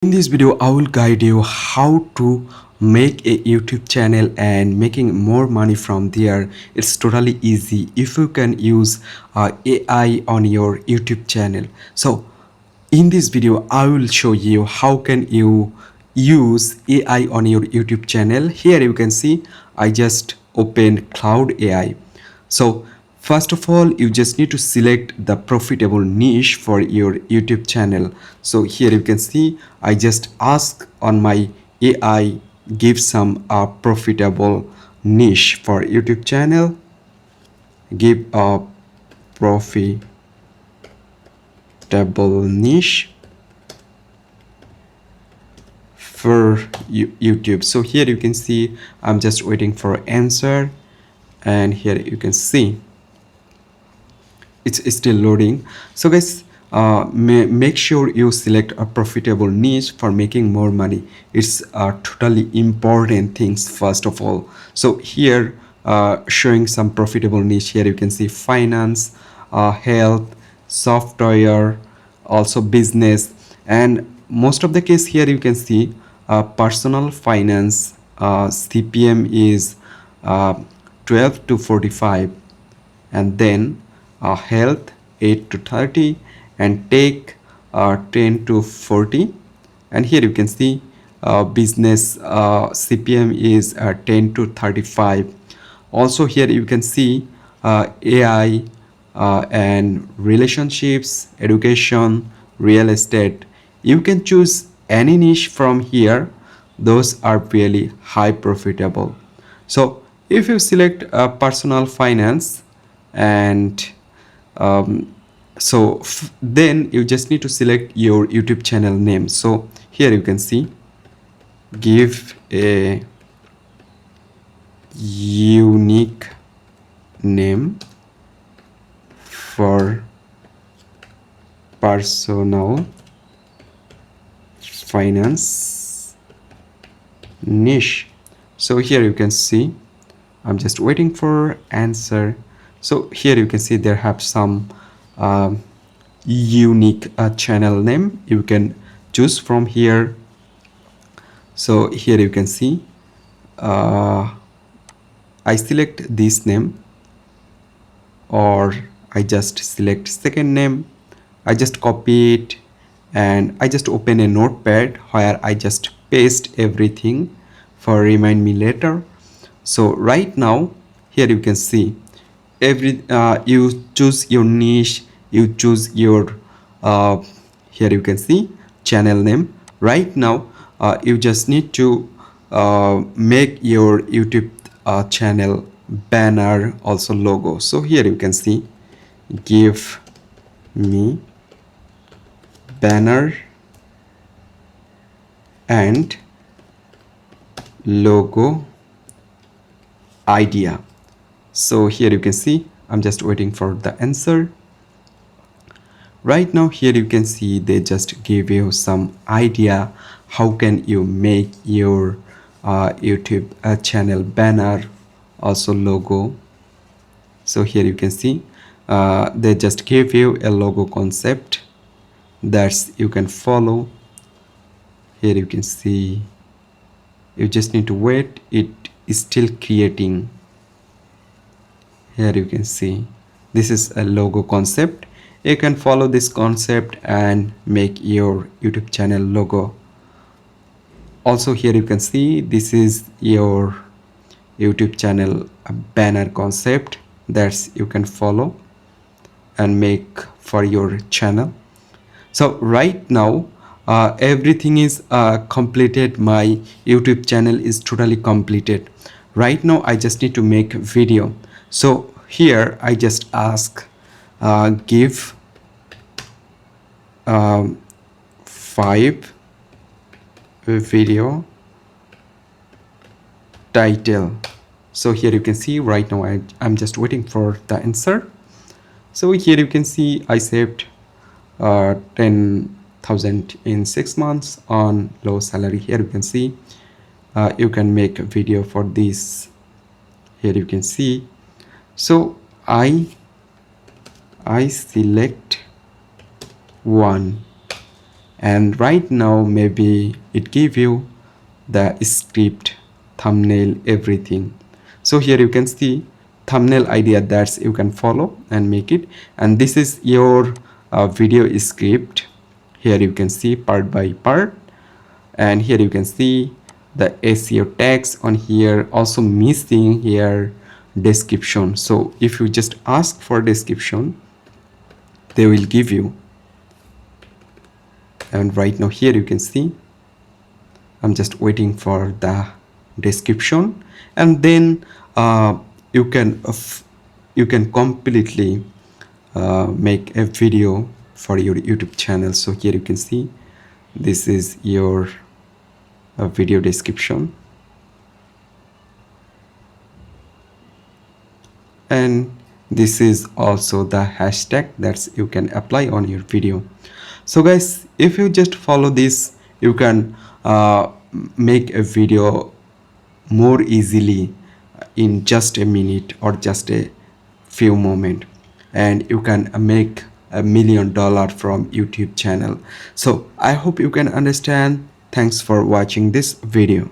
In this video, I will guide you how to make a YouTube channel and making more money from there. It's totally easy if you can use AI on your YouTube channel. So in this video, I will show you how can you use AI on your YouTube channel. Here you can see I just opened Claude AI. So first of all, you just need to select the profitable niche for your YouTube channel. So here you can see I just ask on my AI give some profitable niche for YouTube channel. Give a profitable niche for YouTube. So here you can see I'm just waiting for answer, and here you can see it's still loading. So guys, make sure you select a profitable niche for making more money. It's totally important things first of all. So here showing some profitable niche. Here you can see finance, health, software, also business, and most of the case here you can see personal finance. CPM is 12 to 45, and then health 8 to 30, and tech 10 to 40. And here you can see business CPM is 10 to 35. Also here you can see AI and relationships, education, real estate. You can choose any niche from here. Those are really high profitable. So if you select personal finance, and then you just need to select your YouTube channel name. So here you can see give a unique name for personal finance niche. So here you can see I'm just waiting for answer. So here you can see there have some unique channel name you can choose from here. So here you can see I select this name, or I just select second name. I just copy it and I just open a notepad where I just paste everything for remind me later. So right now here you can see you choose your niche, you choose your here you can see channel name. Right now you just need to make your YouTube channel banner, also logo. So here you can see give me banner and logo idea. So here you can see I'm just waiting for the answer. Right now here you can see they just give you some idea how can you make your YouTube channel banner, also logo. So here you can see they just give you a logo concept that you can follow. Here you can see you just need to wait, it is still creating. Here you can see this is a logo concept. You can follow this concept and make your YouTube channel logo. Also here you can see this is your YouTube channel banner concept that you can follow and make for your channel. So right now everything is completed. My YouTube channel is totally completed. Right now I just need to make video. So here I just ask give 5 video title. So here you can see right now I'm just waiting for the answer. So here you can see I saved 10,000 in 6 months on low salary. Here you can see you can make a video for this. Here you can see. So I select one and right now maybe it give you the script, thumbnail, everything. So here you can see thumbnail idea that you can follow and make it, and this is your video script. Here you can see part by part, and here you can see the SEO tags on here, also missing here description. So if you just ask for description, they will give you. And right now here you can see I'm just waiting for the description, and then you can you can completely make a video for your YouTube channel. So here you can see this is your video description, and this is also the hashtag that you can apply on your video. So guys, if you just follow this, you can make a video more easily in just a minute or just a few moments, and you can make $1 million from YouTube channel. So I hope you can understand. Thanks for watching this video.